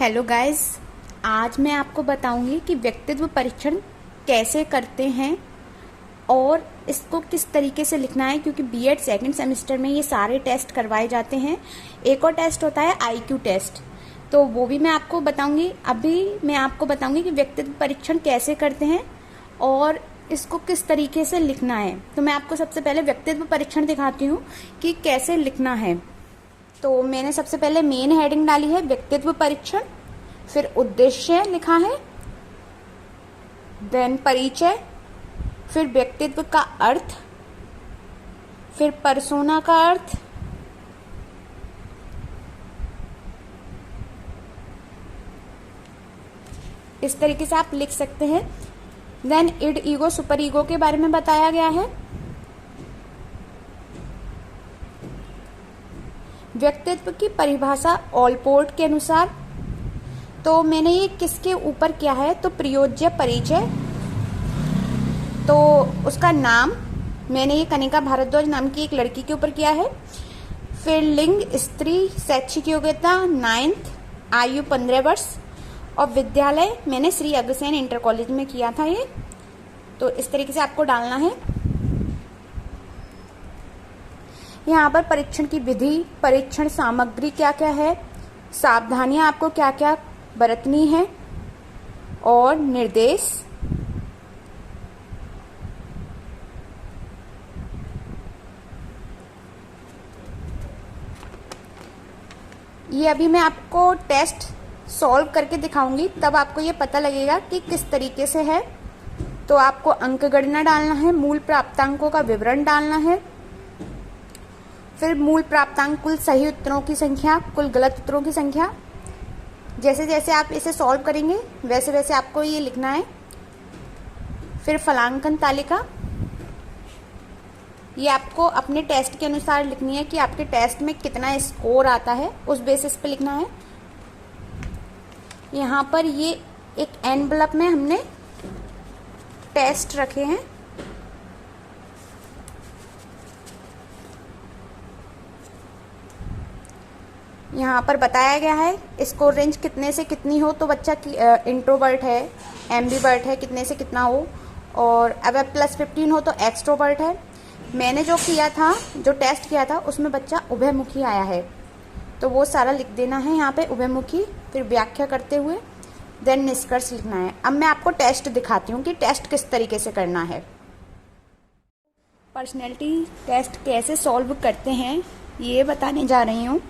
Hello guys, आज मैं आपको बताऊंगी कि व्यक्तित्व परीक्षण कैसे करते हैं और इसको किस तरीके से लिखना है, क्योंकि बीएड सेकंड सेमेस्टर में ये सारे टेस्ट करवाए जाते हैं। एक और टेस्ट होता है आईक्यू टेस्ट, तो वो भी मैं आपको बताऊंगी। अभी मैं आपको बताऊंगी कि व्यक्तित्व परीक्षण कैसे करते हैं और इसको किस तरीके से लिखना है। तो मैं आपको सबसे पहले व्यक्तित्व परीक्षण दिखाती हूँ कि कैसे लिखना है। तो मैंने सबसे पहले मेन हेडिंग डाली है व्यक्तित्व परीक्षण, फिर उद्देश्य लिखा है, देन परिचय, फिर व्यक्तित्व का अर्थ, फिर पर्सोना का अर्थ, इस तरीके से आप लिख सकते हैं। Then id, ego, super ego के बारे में बताया गया है। व्यक्तित्व की परिभाषा ऑलपोर्ट के अनुसार, तो मैंने ये किसके ऊपर किया है, तो प्रयोज्य परिचय, तो उसका नाम मैंने ये कनिका भारद्वाज नाम की एक लड़की के ऊपर किया है। फिर लिंग स्त्री, शैक्षिक योग्यता 9th, आयु 15 वर्ष, और विद्यालय मैंने श्री अग्रसेन इंटर कॉलेज में किया था ये। तो इस तरीके से आपको डालना है। यहाँ पर परीक्षण की विधि, परीक्षण सामग्री क्या क्या है, सावधानियां आपको क्या क्या बरतनी है, और निर्देश। ये अभी मैं आपको टेस्ट सॉल्व करके दिखाऊंगी, तब आपको ये पता लगेगा कि किस तरीके से है। तो आपको अंक गणना डालना है, मूल प्राप्तांकों का विवरण डालना है, फिर मूल प्राप्तांक, कुल सही उत्तरों की संख्या, कुल गलत उत्तरों की संख्या। जैसे जैसे आप इसे सॉल्व करेंगे वैसे वैसे आपको ये लिखना है। फिर फलांकन तालिका, ये आपको अपने टेस्ट के अनुसार लिखनी है कि आपके टेस्ट में कितना स्कोर आता है, उस बेसिस पे लिखना है। यहाँ पर ये एक एनवलप में हमने टेस्ट रखे हैं। यहाँ पर बताया गया है स्कोर रेंज कितने से कितनी हो, तो बच्चा इंट्रोवर्ट है, एम्बीवर्ट है, कितने से कितना हो, और अगर +15 हो तो एक्सट्रोवर्ट है। मैंने जो किया था, जो टेस्ट किया था, उसमें बच्चा उभयमुखी आया है, तो वो सारा लिख देना है यहाँ पे, उभयमुखी, फिर व्याख्या करते हुए देन निष्कर्ष लिखना है। अब मैं आपको टेस्ट दिखाती हूँ कि टेस्ट किस तरीके से करना है। पर्सनैलिटी टेस्ट कैसे सॉल्व करते हैं ये बताने जा रही हूँ।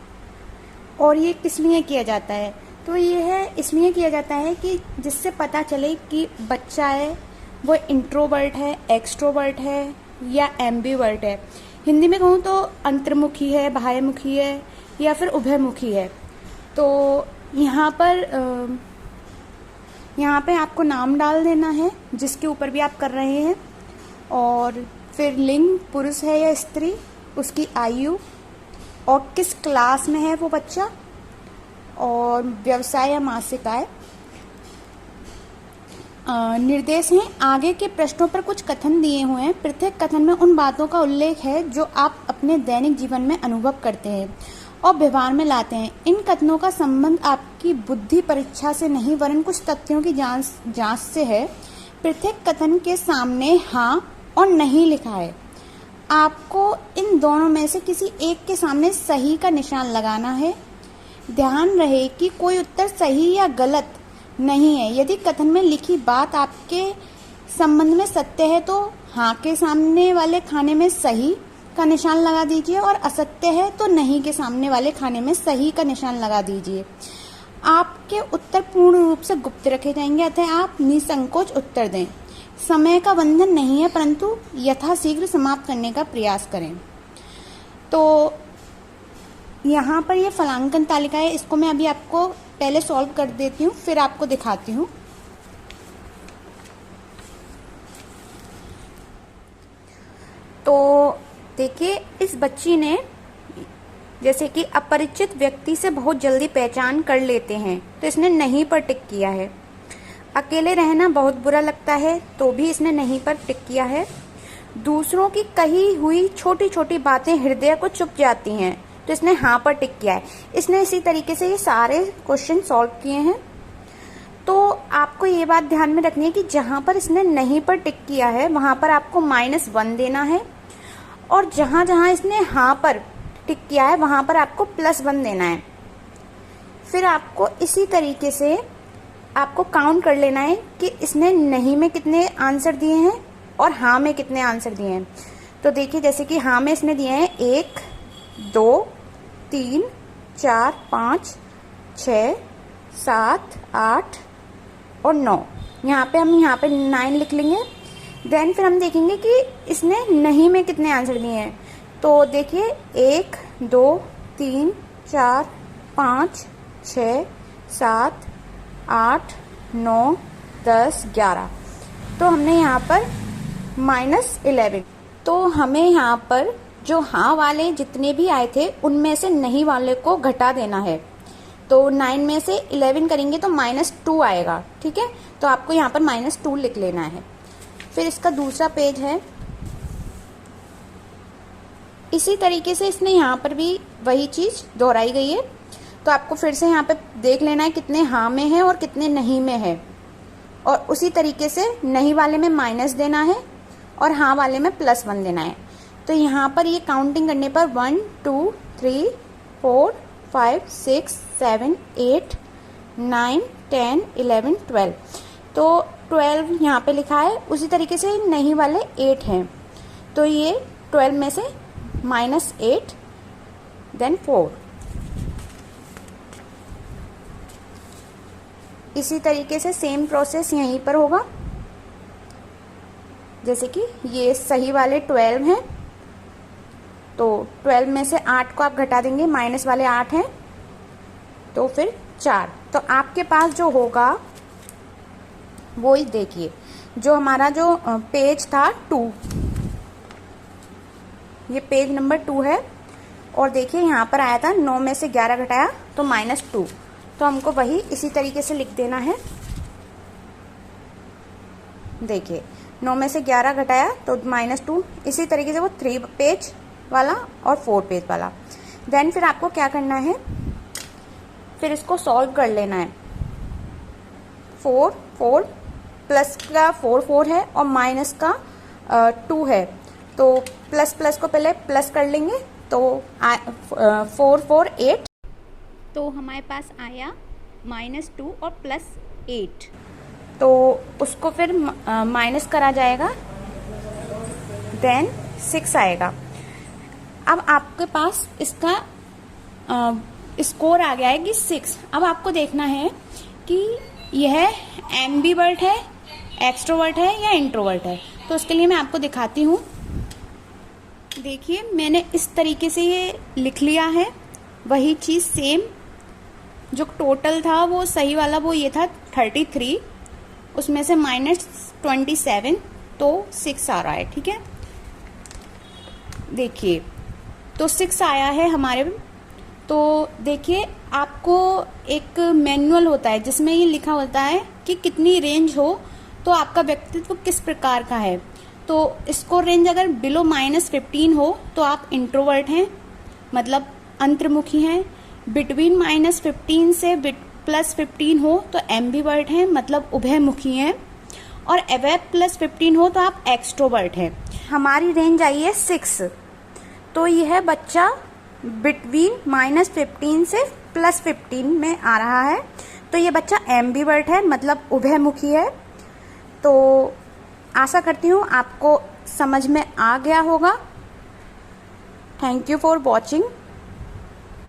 और ये किस लिए किया जाता है, तो ये है इसलिए किया जाता है कि जिससे पता चले कि बच्चा है वो इंट्रोवर्ट है, एक्सट्रोवर्ट है या एम्बीवर्ट है। हिंदी में कहूँ तो अंतर्मुखी है, बाह्यमुखी है, या फिर उभयमुखी है। तो यहाँ पे आपको नाम डाल देना है जिसके ऊपर भी आप कर रहे हैं, और फिर लिंग पुरुष है या स्त्री, उसकी आयु, और किस क्लास में है वो बच्चा, और व्यवसाय या मासिक आय। निर्देश हैं, आगे के प्रश्नों पर कुछ कथन दिए हुए हैं। प्रत्येक कथन में उन बातों का उल्लेख है जो आप अपने दैनिक जीवन में अनुभव करते हैं और व्यवहार में लाते हैं। इन कथनों का संबंध आपकी बुद्धि परीक्षा से नहीं, वरन कुछ तथ्यों की जांच से है। प्रत्येक कथन के सामने हाँ और नहीं लिखा है। आपको इन दोनों में से किसी एक के सामने सही का निशान लगाना है। ध्यान रहे कि कोई उत्तर सही या गलत नहीं है। यदि कथन में लिखी बात आपके संबंध में सत्य है तो हाँ के सामने वाले खाने में सही का निशान लगा दीजिए, और असत्य है तो नहीं के सामने वाले खाने में सही का निशान लगा दीजिए। आपके उत्तर पूर्ण रूप से गुप्त रखे जाएंगे, अतः आप निसंकोच उत्तर दें। समय का बंधन नहीं है, परंतु यथाशीघ्र समाप्त करने का प्रयास करें। तो यहाँ पर ये फलांकन तालिका है, इसको मैं अभी आपको पहले सॉल्व कर देती हूँ, फिर आपको दिखाती हूँ। तो देखिए, इस बच्ची ने जैसे कि अपरिचित व्यक्ति से बहुत जल्दी पहचान कर लेते हैं, तो इसने नहीं पर टिक किया है। अकेले रहना बहुत बुरा लगता है, तो भी इसने नहीं पर टिक किया है। दूसरों की कही हुई छोटी छोटी बातें हृदय को चुभ जाती हैं, तो इसने हाँ पर टिक किया है। इसने इसी तरीके से ये सारे क्वेश्चन सॉल्व किए हैं। तो आपको ये बात ध्यान में रखनी है कि जहां पर इसने नहीं पर टिक किया है वहां पर आपको -1 देना है, और जहां जहां इसने हाँ पर टिक किया है वहां पर आपको +1 देना है। फिर आपको इसी तरीके से आपको काउंट कर लेना है कि इसने नहीं में कितने आंसर दिए हैं और हाँ में कितने आंसर दिए हैं। तो देखिए, जैसे कि हाँ में इसने दिए हैं 1 2 3 4 5 6 7 8 और 9। यहाँ पे हम 9 लिख लेंगे। देन फिर हम देखेंगे कि इसने नहीं में कितने आंसर दिए हैं। तो देखिए 1 2 3 4 5 6 7 8 9 10 11। तो हमने यहाँ पर -11। तो हमें यहाँ पर जो हाँ वाले जितने भी आए थे उनमें से नहीं वाले को घटा देना है। तो 9 में से 11 करेंगे तो -2 आएगा। ठीक है, तो आपको यहाँ पर -2 लिख लेना है। फिर इसका दूसरा पेज है। इसी तरीके से इसने यहाँ पर भी वही चीज दोहराई गई है। तो आपको फिर से यहाँ पे देख लेना है कितने हाँ में है और कितने नहीं में है, और उसी तरीके से नहीं वाले में माइनस देना है और हाँ वाले में +1 देना है। तो यहाँ पर ये काउंटिंग करने पर 1 2 3 4 5 6 7 8 9 10 11 12। तो 12 यहाँ पे लिखा है। उसी तरीके से नहीं वाले 8 हैं, तो ये 12 में से -8 देन 4। इसी तरीके से सेम प्रोसेस यहीं पर होगा। जैसे कि ये सही वाले 12 हैं, तो 12 में से 8 को आप घटा देंगे, माइनस वाले 8 हैं, तो फिर 4। तो आपके पास जो होगा वो ही देखिए, जो हमारा जो पेज था 2, ये पेज नंबर 2 है। और देखिए यहाँ पर आया था 9 में से 11 घटाया तो -2। तो हमको वही इसी तरीके से लिख देना है। देखिए 9 में से 11 घटाया तो -2। इसी तरीके से वो 3 पेज वाला और 4 पेज वाला। देन फिर आपको क्या करना है, फिर इसको सॉल्व कर लेना है। 4 4 प्लस का 4 4 है और माइनस का 2 है, तो प्लस को पहले प्लस कर लेंगे। तो 4 4 8, तो हमारे पास आया -2 और +8। तो उसको फिर माइनस करा जाएगा, देन 6 आएगा। अब आपके पास इसका स्कोर आ गया है कि 6। अब आपको देखना है कि यह एम्बीवर्ट है, एक्सट्रोवर्ट है या इंट्रोवर्ट है। तो उसके लिए मैं आपको दिखाती हूँ। देखिए मैंने इस तरीके से ये लिख लिया है। वही चीज़ सेम, जो टोटल था वो सही वाला वो ये था 33, उसमें से -27, तो 6 आ रहा है। ठीक है, देखिए तो 6 आया है हमारे। तो देखिए आपको एक मैनुअल होता है जिसमें ये लिखा होता है कि कितनी रेंज हो तो आपका व्यक्तित्व किस प्रकार का है। तो इसको रेंज अगर बिलो -15 हो तो आप इंट्रोवर्ट हैं, मतलब अंतर्मुखी हैं। बिटवीन -15 से +15 हो तो एम्बीवर्ट हैं, मतलब उभयमुखी हैं। और अबव +15 हो तो आप एक्सट्रोवर्ट हैं। हमारी रेंज आई है 6, तो यह बच्चा बिटवीन -15 से +15 में आ रहा है। तो ये बच्चा एम्बीवर्ट है, मतलब उभयमुखी है। तो आशा करती हूँ आपको समझ में आ गया होगा। Thank you for watching.